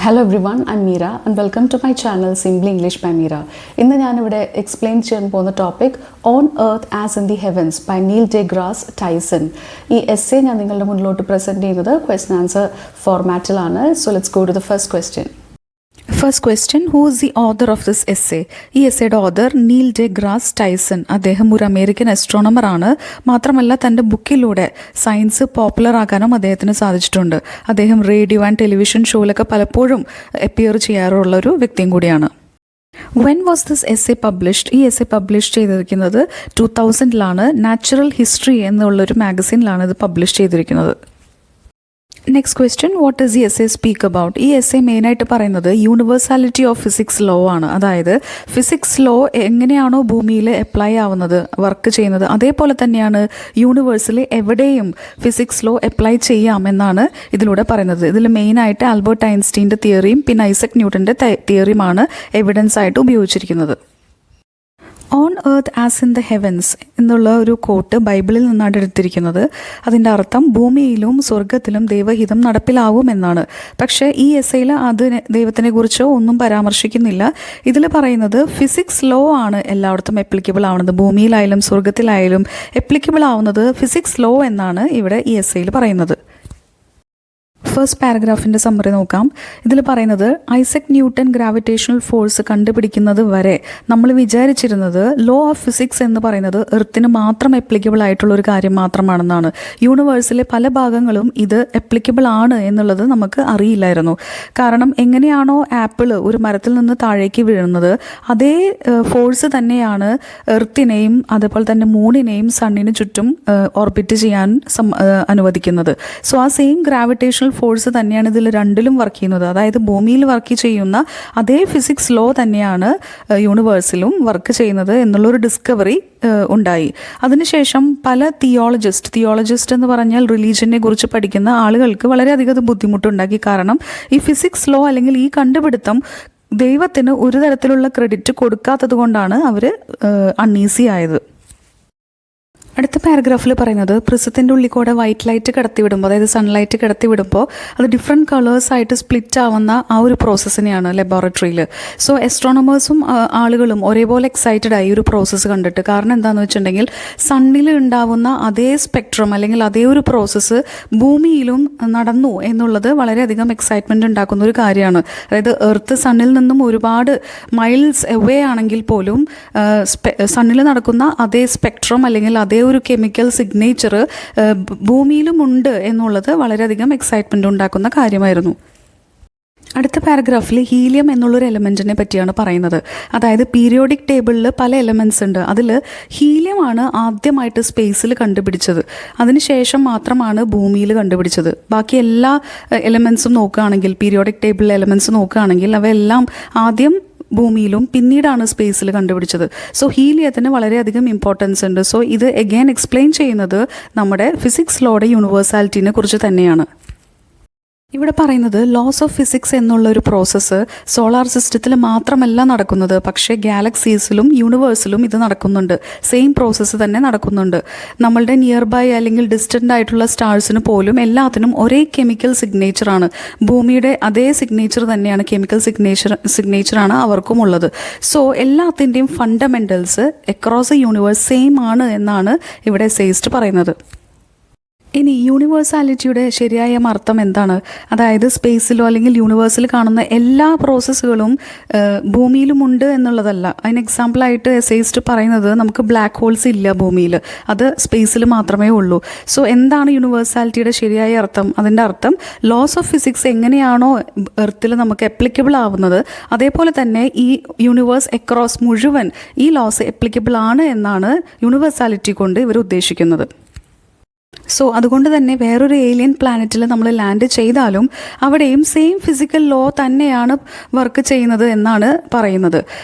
Hello everyone, I'm Meera and welcome to my channel Simply English by Meera. ഇന്ന് ഞാനിവിടെ explain ചെയ്യാൻ പോകുന്ന topic on earth as in the heavens by Neil deGrasse Tyson. ഈ essay ഞാൻ നിങ്ങളുടെ മുന്നിലോട്ട് present ചെയ്യുന്നത് ക്വസ്റ്റൻ ആൻസർ ഫോർമാറ്റിലാണ്. So let's go to the first question. First question, who is the author of this essay? ഈ എസ്സേയുടെ author Neil deGrasse Tyson. അദ്ദേഹം ഒരു അമേരിക്കൻ അസ്ട്രോണമർ ആണ്. മാത്രമല്ല തൻ്റെ ബുക്കിലൂടെ സയൻസ് പോപ്പുലർ ആക്കാനും അദ്ദേഹത്തിന് സാധിച്ചിട്ടുണ്ട്. അദ്ദേഹം റേഡിയോ ആൻഡ് ടെലിവിഷൻ ഷോയിലൊക്കെ പലപ്പോഴും അപ്പിയർ ചെയ്യാറുള്ള ഒരു വ്യക്തിയും കൂടിയാണ്. When was this essay published? ഈ എസ്സേ പബ്ലിഷ് ചെയ്തിരിക്കുന്നത് 2000 നാച്ചുറൽ ഹിസ്റ്ററി എന്നുള്ളൊരു മാഗസിനിലാണ് ഇത് പബ്ലിഷ് ചെയ്തിരിക്കുന്നത്. നെക്സ്റ്റ് ക്വസ്റ്റ്യൻ, വാട്ട് ഡസ് ഈ എസ്സേ സ്പീക്ക് അബൌട്ട്? ഈ എസ്സേ മെയിനായിട്ട് പറയുന്നത് യൂണിവേഴ്സാലിറ്റി ഓഫ് ഫിസിക്സ് ലോ ആണ്. അതായത് ഫിസിക്സ് ലോ എങ്ങനെയാണോ ഭൂമിയിൽ അപ്ലൈ ആവുന്നത്, വർക്ക് ചെയ്യുന്നത്, അതേപോലെ തന്നെയാണ് യൂണിവേഴ്സിൽ എവിടെയും ഫിസിക്സ് ലോ അപ്ലൈ ചെയ്യാം എന്നാണ് ഇതിലൂടെ പറയുന്നത്. ഇതിൽ മെയിനായിട്ട് ആൽബർട്ട് ഐൻസ്റ്റീൻ്റെ തിയറിയും പിന്നെ ഐസക് ന്യൂട്ടൻ്റെ തിയറിയുമാണ് എവിഡൻസ് ആയിട്ട് ഉപയോഗിച്ചിരിക്കുന്നത്. On earth as in the heavens എന്നുള്ള ഒരു കോട്ട് ബൈബിളിൽ നിന്നാണ് എടുത്തിരിക്കുന്നത്. അതിൻ്റെ അർത്ഥം ഭൂമിയിലും സ്വർഗത്തിലും ദൈവഹിതം നടപ്പിലാവും എന്നാണ്. പക്ഷേ ഈ എസ്സേയിൽ അത് ദൈവത്തിനെ കുറിച്ചോ ഒന്നും പരാമർശിക്കുന്നില്ല. ഇതിൽ പറയുന്നത് ഫിസിക്സ് ലോ ആണ് എല്ലായിടത്തും എപ്ലിക്കബിൾ ആവുന്നത്. ഭൂമിയിലായാലും സ്വർഗത്തിലായാലും എപ്ലിക്കബിൾ ആവുന്നത് ഫിസിക്സ് ലോ എന്നാണ് ഇവിടെ ഈ എസ്സേയിൽ പറയുന്നത്. ഫസ്റ്റ് പാരഗ്രാഫിൻ്റെ സമ്മറി നോക്കാം. ഇതിൽ പറയുന്നത് ഐസക് ന്യൂട്ടൺ ഗ്രാവിറ്റേഷണൽ ഫോഴ്സ് കണ്ടുപിടിക്കുന്നത് വരെ നമ്മൾ വിചാരിച്ചിരുന്നത് ലോ ഓഫ് ഫിസിക്സ് എന്ന് പറയുന്നത് എർത്തിന് മാത്രം എപ്ലിക്കബിൾ ആയിട്ടുള്ള ഒരു കാര്യം മാത്രമാണെന്നാണ്. യൂണിവേഴ്സിലെ പല ഭാഗങ്ങളും ഇത് എപ്ലിക്കബിൾ ആണ് എന്നുള്ളത് നമുക്ക് അറിയില്ലായിരുന്നു. കാരണം എങ്ങനെയാണോ ആപ്പിൾ ഒരു മരത്തിൽ നിന്ന് താഴേക്ക് വീഴുന്നത്, അതേ ഫോഴ്സ് തന്നെയാണ് എർത്തിനെയും അതേപോലെ തന്നെ മൂണിനെയും സണ്ണിന് ചുറ്റും ഓർബിറ്റ് ചെയ്യാൻ അനുവദിക്കുന്നത്. സോ ആ സെയിം ഗ്രാവിറ്റേഷണൽ ഫോഴ്സ് തന്നെയാണ് ഇതിൽ രണ്ടിലും വർക്ക് ചെയ്യുന്നത്. അതായത് ഭൂമിയിൽ വർക്ക് ചെയ്യുന്ന അതേ ഫിസിക്സ് ലോ തന്നെയാണ് യൂണിവേഴ്സിലും വർക്ക് ചെയ്യുന്നത് എന്നുള്ളൊരു ഡിസ്കവറി ഉണ്ടായി. അതിനുശേഷം പല തിയോളജിസ്റ്റ് എന്ന് പറഞ്ഞാൽ റിലീജിയനെ കുറിച്ച് പഠിക്കുന്ന ആളുകൾക്ക് വളരെയധികം ബുദ്ധിമുട്ടുണ്ടാക്കി. കാരണം ഈ ഫിസിക്സ് ലോ അല്ലെങ്കിൽ ഈ കണ്ടുപിടുത്തം ദൈവത്തിന് ഒരു തരത്തിലുള്ള ക്രെഡിറ്റ് കൊടുക്കാത്തത് കൊണ്ടാണ് അവർ അൺഈസി ആയത്. അടുത്ത പാരഗ്രാഫിൽ പറയുന്നത് പ്രിസത്തിൻ്റെ ഉള്ളിൽ കൂടെ വൈറ്റ് ലൈറ്റ് കടത്തിവിടുമ്പോൾ, അതായത് സൺലൈറ്റ് കടത്തിവിടുമ്പോൾ അത് ഡിഫറെൻറ്റ് കളേഴ്സായിട്ട് സ്പ്ലിറ്റ് ആവുന്ന ആ ഒരു പ്രോസസ്സിനെയാണ് ലബോറട്ടറിയിൽ. സോ എസ്ട്രോണമേഴ്സും ആളുകളും ഒരേപോലെ എക്സൈറ്റഡ് ആയി ഒരു പ്രോസസ്സ് കണ്ടിട്ട്. കാരണം എന്താണെന്ന് വെച്ചിട്ടുണ്ടെങ്കിൽ സണ്ണിൽ ഉണ്ടാവുന്ന അതേ സ്പെക്ട്രം അല്ലെങ്കിൽ അതേ ഒരു പ്രോസസ്സ് ഭൂമിയിലും നടന്നു എന്നുള്ളത് വളരെയധികം എക്സൈറ്റ്മെൻറ്റ് ഉണ്ടാക്കുന്ന ഒരു കാര്യമാണ്. അതായത് എർത്ത് സണ്ണിൽ നിന്നും ഒരുപാട് മൈൽസ് എവേ ആണെങ്കിൽ പോലും സണ്ണിൽ നടക്കുന്ന അതേ സ്പെക്ട്രം അല്ലെങ്കിൽ അതേ ഒരു കെമിക്കൽ സിഗ്നേച്ചർ ഭൂമിയിലും ഉണ്ട് എന്നുള്ളത് വളരെയധികം എക്സൈറ്റ്മെൻറ്റ് ഉണ്ടാക്കുന്ന കാര്യമായിരുന്നു. അടുത്ത പാരഗ്രാഫിൽ ഹീലിയം എന്നുള്ളൊരു എലമെൻറ്റിനെ പറ്റിയാണ് പറയുന്നത്. അതായത് പീരിയോഡിക് ടേബിളിൽ പല എലമെൻറ്റ്സ് ഉണ്ട്. അതിൽ ഹീലിയമാണ് ആദ്യമായിട്ട് സ്പേസിൽ കണ്ടുപിടിച്ചത്. അതിനുശേഷം മാത്രമാണ് ഭൂമിയിൽ കണ്ടുപിടിച്ചത്. ബാക്കി എല്ലാ എലമെൻറ്റ്സും നോക്കുകയാണെങ്കിൽ, പീരിയോഡിക് ടേബിളിലെ എലമെൻറ്റ്സ് നോക്കുകയാണെങ്കിൽ അവയെല്ലാം ആദ്യം ഭൂമിയിലും പിന്നീടാണ് സ്പേസിൽ കണ്ടുപിടിച്ചത്. സോ ഹീലിയത്തിന് വളരെയധികം ഇമ്പോർട്ടൻസ് ഉണ്ട്. സോ ഇത് എഗെയിൻ എക്സ്പ്ലെയിൻ ചെയ്യുന്നത് നമ്മുടെ ഫിസിക്സ് ലോയുടെ യൂണിവേഴ്സാലിറ്റിനെ കുറിച്ച് തന്നെയാണ്. ഇവിടെ പറയുന്നത് ലോസ് ഓഫ് ഫിസിക്സ് എന്നുള്ള ഒരു പ്രോസസ്സ് സോളാർ സിസ്റ്റത്തിൽ മാത്രമല്ല നടക്കുന്നത്, പക്ഷേ ഗാലക്സീസിലും യൂണിവേഴ്സിലും ഇത് നടക്കുന്നുണ്ട്. സെയിം പ്രോസസ്സ് തന്നെ നടക്കുന്നുണ്ട്. നമ്മളുടെ നിയർ ബൈ അല്ലെങ്കിൽ ഡിസ്റ്റൻ്റ് ആയിട്ടുള്ള സ്റ്റാർസിന് പോലും എല്ലാത്തിനും ഒരേ കെമിക്കൽ സിഗ്നേച്ചറാണ്. ഭൂമിയുടെ അതേ സിഗ്നേച്ചർ തന്നെയാണ്, കെമിക്കൽ സിഗ്നേച്ചറാണ് അവർക്കും ഉള്ളത്. സോ എല്ലാത്തിൻ്റെയും ഫണ്ടമെൻ്റൽസ് അക്രോസ് എ യൂണിവേഴ്സ് സെയിം ആണ് എന്നാണ് ഇവിടെ എസ്സേയിസ്റ്റ് പറയുന്നത്. ഇനി യൂണിവേഴ്സാലിറ്റിയുടെ ശരിയായ അർത്ഥം എന്താണ്? അതായത് സ്പേസിലോ അല്ലെങ്കിൽ യൂണിവേഴ്സിൽ കാണുന്ന എല്ലാ പ്രോസസ്സുകളും ഭൂമിയിലുമുണ്ട് എന്നുള്ളതല്ല. അതിന് എക്സാമ്പിളായിട്ട് എസ്സേയിസ്റ്റ് പറയുന്നത് നമുക്ക് ബ്ലാക്ക് ഹോൾസ് ഇല്ല ഭൂമിയിൽ, അത് സ്പേസിൽ മാത്രമേ ഉള്ളൂ. സോ എന്താണ് യൂണിവേഴ്സാലിറ്റിയുടെ ശരിയായ അർത്ഥം? അതിൻ്റെ അർത്ഥം ലോസ് ഓഫ് ഫിസിക്സ് എങ്ങനെയാണോ എർത്തിൽ നമുക്ക് അപ്ലിക്കബിൾ ആവുന്നത്, അതേപോലെ തന്നെ ഈ യൂണിവേഴ്സ് അക്രോസ് മുഴുവൻ ഈ ലോസ് അപ്ലിക്കബിൾ ആണ് എന്നാണ് യൂണിവേഴ്സാലിറ്റി കൊണ്ട് ഇവർ ഉദ്ദേശിക്കുന്നത്. സോ അതുകൊണ്ട് തന്നെ വേറൊരു ഏലിയൻ പ്ലാനറ്റിൽ നമ്മൾ ലാൻഡ് ചെയ്താലും അവിടെയും സെയിം ഫിസിക്കൽ ലോ തന്നെയാണ് വർക്ക് ചെയ്യുന്നത് എന്നാണ് പറയുന്നത്.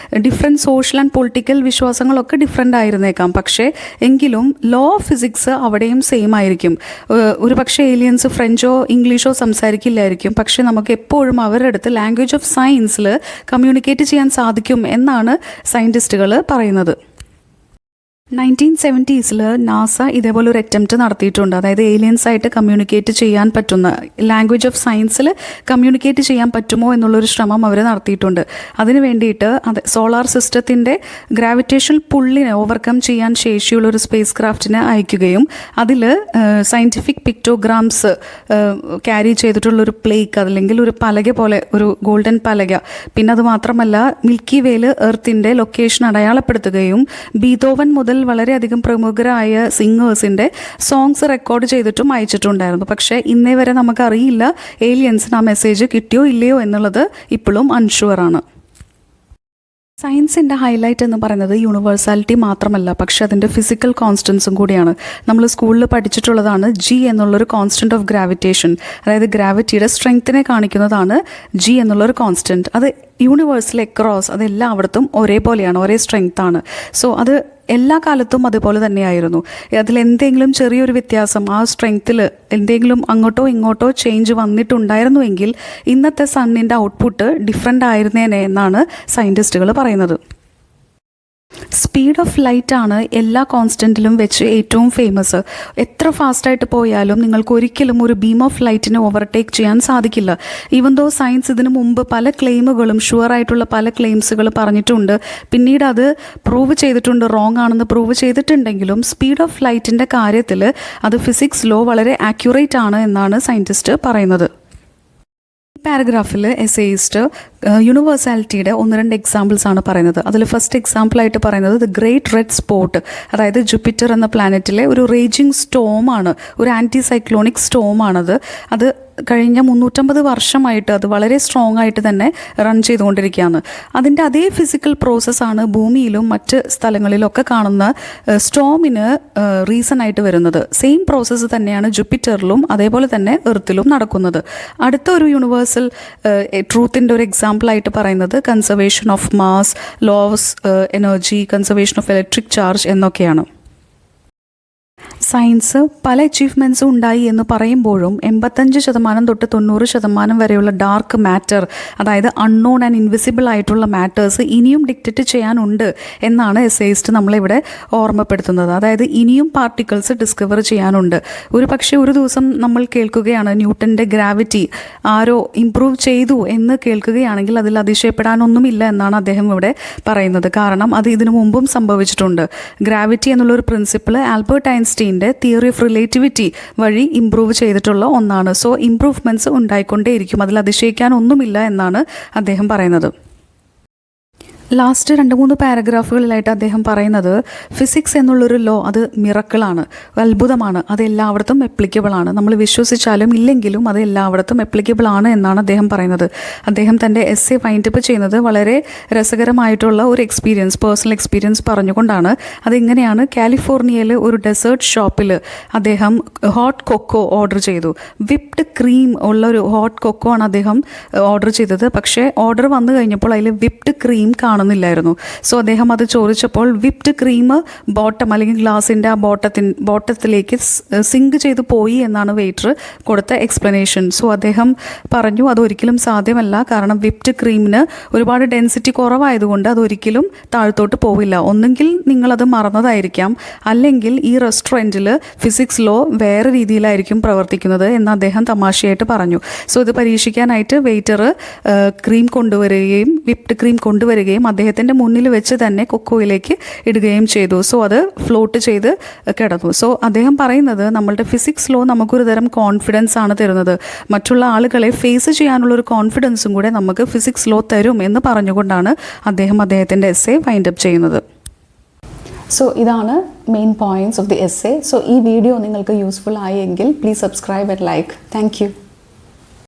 ഡിഫറെൻറ്റ് സോഷ്യൽ ആൻഡ് പൊളിറ്റിക്കൽ വിശ്വാസങ്ങളൊക്കെ ഡിഫറെൻ്റ് ആയിരുന്നേക്കാം, പക്ഷേ എങ്കിലും ലോ ഓഫ് ഫിസിക്സ് അവിടെയും സെയിം ആയിരിക്കും. ഒരു പക്ഷേ ഏലിയൻസ് ഫ്രഞ്ചോ ഇംഗ്ലീഷോ സംസാരിക്കില്ലായിരിക്കും, പക്ഷേ നമുക്ക് എപ്പോഴും അവരുടെ അടുത്ത് ലാംഗ്വേജ് ഓഫ് സയൻസിൽ കമ്മ്യൂണിക്കേറ്റ് ചെയ്യാൻ സാധിക്കും എന്നാണ് സയൻറ്റിസ്റ്റുകൾ പറയുന്നത്. 1970s നാസ ഇതേപോലെ ഒരു അറ്റംപ്റ്റ് നടത്തിയിട്ടുണ്ട്. അതായത് ഏലിയൻസ് ആയിട്ട് കമ്മ്യൂണിക്കേറ്റ് ചെയ്യാൻ പറ്റുന്ന, ലാംഗ്വേജ് ഓഫ് സയൻസിൽ കമ്മ്യൂണിക്കേറ്റ് ചെയ്യാൻ പറ്റുമോ എന്നുള്ളൊരു ശ്രമം അവർ നടത്തിയിട്ടുണ്ട്. അതിന് വേണ്ടിയിട്ട് സോളാർ സിസ്റ്റത്തിൻ്റെ ഗ്രാവിറ്റേഷണൽ പുള്ളിനെ ഓവർകം ചെയ്യാൻ ശേഷിയുള്ള ഒരു സ്പേസ് ക്രാഫ്റ്റിനെ അയക്കുകയും അതിൽ സയൻറ്റിഫിക് പിക്ടോഗ്രാംസ് ക്യാരി ചെയ്തിട്ടുള്ളൊരു പ്ലേക്ക്, അതല്ലെങ്കിൽ ഒരു പലക പോലെ, ഒരു ഗോൾഡൻ പലക, പിന്നെ അത് മാത്രമല്ല മിൽക്കി വേയിൽ എർത്തിൻ്റെ ലൊക്കേഷൻ അടയാളപ്പെടുത്തുകയും ബീതോവൻ മുതൽ വളരെയധികം പ്രമുഖരായ സിംഗേഴ്സിൻ്റെ സോങ്സ് റെക്കോർഡ് ചെയ്തിട്ടും അയച്ചിട്ടുണ്ടായിരുന്നു. പക്ഷേ ഇന്നേ വരെ നമുക്കറിയില്ല ഏലിയൻസിന് ആ മെസ്സേജ് കിട്ടിയോ ഇല്ലയോ എന്നുള്ളത് ഇപ്പോഴും അൺഷുവറാണ്. സയൻസിൻ്റെ ഹൈലൈറ്റ് എന്ന് പറയുന്നത് യൂണിവേഴ്സാലിറ്റി മാത്രമല്ല, പക്ഷെ അതിൻ്റെ ഫിസിക്കൽ കോൺസ്റ്റൻസും കൂടിയാണ്. നമ്മൾ സ്കൂളിൽ പഠിച്ചിട്ടുള്ളതാണ് G എന്നുള്ളൊരു കോൺസ്റ്റൻറ്റ് ഓഫ് ഗ്രാവിറ്റേഷൻ. അതായത് ഗ്രാവിറ്റിയുടെ സ്ട്രെങ്ത്തിനെ കാണിക്കുന്നതാണ് G എന്നുള്ളൊരു കോൺസ്റ്റൻറ്റ്. അത് യൂണിവേഴ്സിൽ അക്രോസ് അതെല്ലായിടത്തും ഒരേപോലെയാണ്, ഒരേ സ്ട്രെങ്ത്താണ്. സോ അത് എല്ലാ കാലത്തും അതുപോലെ തന്നെയായിരുന്നു. അതിലെന്തെങ്കിലും ചെറിയൊരു വ്യത്യാസം, ആ സ്ട്രെങ്ത്തിൽ എന്തെങ്കിലും അങ്ങോട്ടോ ഇങ്ങോട്ടോ ചേഞ്ച് വന്നിട്ടുണ്ടായിരുന്നുവെങ്കിൽ ഇന്നത്തെ സണ്ണിൻ്റെ ഔട്ട്പുട്ട് ഡിഫറെൻ്റ് ആയിരുന്നേനെ എന്നാണ് സയൻറ്റിസ്റ്റുകൾ പറയുന്നത്. സ്പീഡ് ഓഫ് ലൈറ്റ് ആണ് എല്ലാ കോൺസ്റ്റൻറ്റിലും വെച്ച് ഏറ്റവും ഫേമസ്. എത്ര ഫാസ്റ്റായിട്ട് പോയാലും നിങ്ങൾക്ക് ഒരിക്കലും ഒരു ബീം ഓഫ് ലൈറ്റിനെ ഓവർടേക്ക് ചെയ്യാൻ സാധിക്കില്ല. ഈവൻ ദോ സയൻസ് ഇതിനു മുമ്പ് പല ക്ലെയിമുകളും, ഷുവറായിട്ടുള്ള പല ക്ലെയിംസുകൾ പറഞ്ഞിട്ടുണ്ട്, പിന്നീട് അത് പ്രൂവ് ചെയ്തിട്ടുണ്ട്, റോങ് ആണെന്ന് പ്രൂവ് ചെയ്തിട്ടുണ്ടെങ്കിലും സ്പീഡ് ഓഫ് ലൈറ്റിൻ്റെ കാര്യത്തിൽ അത് ഫിസിക്സ് ലോ വളരെ ആക്യുറേറ്റ് ആണ് എന്നാണ് സയൻറ്റിസ്റ്റ് പറയുന്നത്. പാരഗ്രാഫിൽ എസ്സേയിസ്റ്റ് യൂണിവേഴ്സാലിറ്റിയുടെ 1-2 എക്സാമ്പിൾസ് ആണ് പറയുന്നത്. അതിൽ ഫസ്റ്റ് എക്സാമ്പിളായിട്ട് പറയുന്നത് ദ ഗ്രേറ്റ് റെഡ് സ്പോട്ട്, അതായത് ജൂപ്പിറ്റർ എന്ന പ്ലാനറ്റിലെ ഒരു റേജിങ് സ്റ്റോമാണ്, ഒരു ആൻറ്റി സൈക്ലോണിക് സ്റ്റോമാണത്. അത് കഴിഞ്ഞ 350 വർഷമായിട്ട് അത് വളരെ സ്ട്രോങ് ആയിട്ട് തന്നെ റൺ ചെയ്തുകൊണ്ടിരിക്കുകയാണ്. അതിൻ്റെ അതേ ഫിസിക്കൽ പ്രോസസ്സാണ് ഭൂമിയിലും മറ്റ് സ്ഥലങ്ങളിലൊക്കെ കാണുന്ന സ്റ്റോമിന് റീസൺ ആയിട്ട് വരുന്നത്. സെയിം പ്രോസസ്സ് തന്നെയാണ് ജൂപ്പിറ്ററിലും അതേപോലെ തന്നെ എർത്തിലും നടക്കുന്നത്. അടുത്ത ഒരു യൂണിവേഴ്സൽ ട്രൂത്തിൻ്റെ ഒരു എക്സാമ്പിളായിട്ട് പറയുന്നത് conservation of mass, law of energy, conservation of electric charge എന്നൊക്കെയാണ്. സയൻസ് പല അച്ചീവ്മെൻറ്റ്സും ഉണ്ടായി എന്ന് പറയുമ്പോഴും 85% തൊട്ട് 90% വരെയുള്ള ഡാർക്ക് മാറ്റർ, അതായത് അൺനോൺ ആൻഡ് ഇൻവിസിബിൾ ആയിട്ടുള്ള മാറ്റേഴ്സ് ഇനിയും ഡിക്റ്റേറ്റ് ചെയ്യാനുണ്ട് എന്നാണ് എസ്സേയിസ്റ്റ് നമ്മളിവിടെ ഓർമ്മപ്പെടുത്തുന്നത്. അതായത് ഇനിയും പാർട്ടിക്കിൾസ് ഡിസ്കവർ ചെയ്യാനുണ്ട്. ഒരു ദിവസം നമ്മൾ കേൾക്കുകയാണ് ന്യൂട്ടൻ്റെ ഗ്രാവിറ്റി ആരോ ഇംപ്രൂവ് ചെയ്തു എന്ന് കേൾക്കുകയാണെങ്കിൽ അതിൽ അതിശയപ്പെടാനൊന്നുമില്ല എന്നാണ് അദ്ദേഹം ഇവിടെ പറയുന്നത്. കാരണം അത് ഇതിനു മുമ്പും സംഭവിച്ചിട്ടുണ്ട്. ഗ്രാവിറ്റി എന്നുള്ളൊരു പ്രിൻസിപ്പിൾ ആൽബർട്ട് ഐൻസ്റ്റീൻ്റെ തിയറി ഓഫ് റിലേറ്റിവിറ്റി വഴി ഇംപ്രൂവ് ചെയ്തിട്ടുള്ള ഒന്നാണ്. സോ ഇംപ്രൂവ്മെൻറ്റ്സ് ഉണ്ടായിക്കൊണ്ടേയിരിക്കും, അതിൽ അതിശയിക്കാനൊന്നുമില്ല എന്നാണ് അദ്ദേഹം പറയുന്നത്. ലാസ്റ്റ് 2-3 പാരഗ്രാഫുകളിലായിട്ട് അദ്ദേഹം പറയുന്നത് ഫിസിക്സ് എന്നുള്ളൊരു ലോ അത് മിറക്കിളാണ്, അത്ഭുതമാണ്, അത് എല്ലായിടത്തും എപ്ലിക്കബിൾ ആണ്. നമ്മൾ വിശ്വസിച്ചാലും ഇല്ലെങ്കിലും അത് എല്ലായിടത്തും എപ്ലിക്കബിൾ ആണ് എന്നാണ് അദ്ദേഹം പറയുന്നത്. അദ്ദേഹം തൻ്റെ എസ്സേ വൈൻഡപ്പ് ചെയ്യുന്നത് വളരെ രസകരമായിട്ടുള്ള ഒരു എക്സ്പീരിയൻസ്, പേഴ്സണൽ എക്സ്പീരിയൻസ് പറഞ്ഞുകൊണ്ടാണ്. അതിങ്ങനെയാണ്: കാലിഫോർണിയയിൽ ഒരു ഡെസേർട്ട് ഷോപ്പിൽ അദ്ദേഹം ഹോട്ട് കൊക്കോ ഓർഡർ ചെയ്തു. വിപ്ഡ് ക്രീം ഉള്ള ഒരു ഹോട്ട് കൊക്കോ ആണ് അദ്ദേഹം ഓർഡർ ചെയ്തത്. പക്ഷേ ഓർഡർ വന്നു കഴിഞ്ഞപ്പോൾ അതിൽ വിപ്ഡ് ക്രീം കാണുന്നില്ലായിരുന്നു. സോ അദ്ദേഹം അത് ചോദിച്ചപ്പോൾ വിപ്ഡ് ക്രീം ബോട്ടം അല്ലെങ്കിൽ ഗ്ലാസിൻ്റെ ആ ബോട്ടത്തിലേക്ക് സിങ്ക് ചെയ്ത് പോയി എന്നാണ് വെയിറ്റർ കൊടുത്ത എക്സ്പ്ലനേഷൻ. സോ അദ്ദേഹം പറഞ്ഞു അതൊരിക്കലും സാധ്യമല്ല, കാരണം വിപ്ഡ് ക്രീമിന് ഒരുപാട് ഡെൻസിറ്റി കുറവായതുകൊണ്ട് അതൊരിക്കലും താഴത്തോട്ട് പോവില്ല. ഒന്നെങ്കിൽ നിങ്ങളത് മറന്നതായിരിക്കാം, അല്ലെങ്കിൽ ഈ റെസ്റ്റോറൻറ്റിൽ ഫിസിക്സ് ലോ വേറെ രീതിയിലായിരിക്കും പ്രവർത്തിക്കുന്നത് എന്ന് അദ്ദേഹം തമാശയായിട്ട് പറഞ്ഞു. സോ ഇത് പരീക്ഷിക്കാനായിട്ട് വെയിറ്റർ ക്രീം കൊണ്ടുവരികയും വിപ്ഡ് ക്രീം കൊണ്ടുവരികയും അദ്ദേഹത്തിൻ്റെ മുന്നിൽ വെച്ച് തന്നെ കൊക്കോയിലേക്ക് ഇടുകയും ചെയ്തു. സോ അത് ഫ്ലോട്ട് ചെയ്ത് കിടന്നു. സോ അദ്ദേഹം പറയുന്നത് നമ്മളുടെ ഫിസിക്സ് ലോ നമുക്കൊരു തരം കോൺഫിഡൻസ് ആണ് തരുന്നത്. മറ്റുള്ള ആളുകളെ ഫേസ് ചെയ്യാനുള്ളൊരു കോൺഫിഡൻസും കൂടെ നമുക്ക് ഫിസിക്സ് ലോ തരും എന്ന് പറഞ്ഞുകൊണ്ടാണ് അദ്ദേഹം അദ്ദേഹത്തിൻ്റെ എസ്സേ വൈൻഡപ്പ് ചെയ്യുന്നത്. സോ ഇതാണ് main points of the essay. So ഈ വീഡിയോ നിങ്ങൾക്ക് യൂസ്ഫുൾ ആയെങ്കിൽ please subscribe and like. Thank you.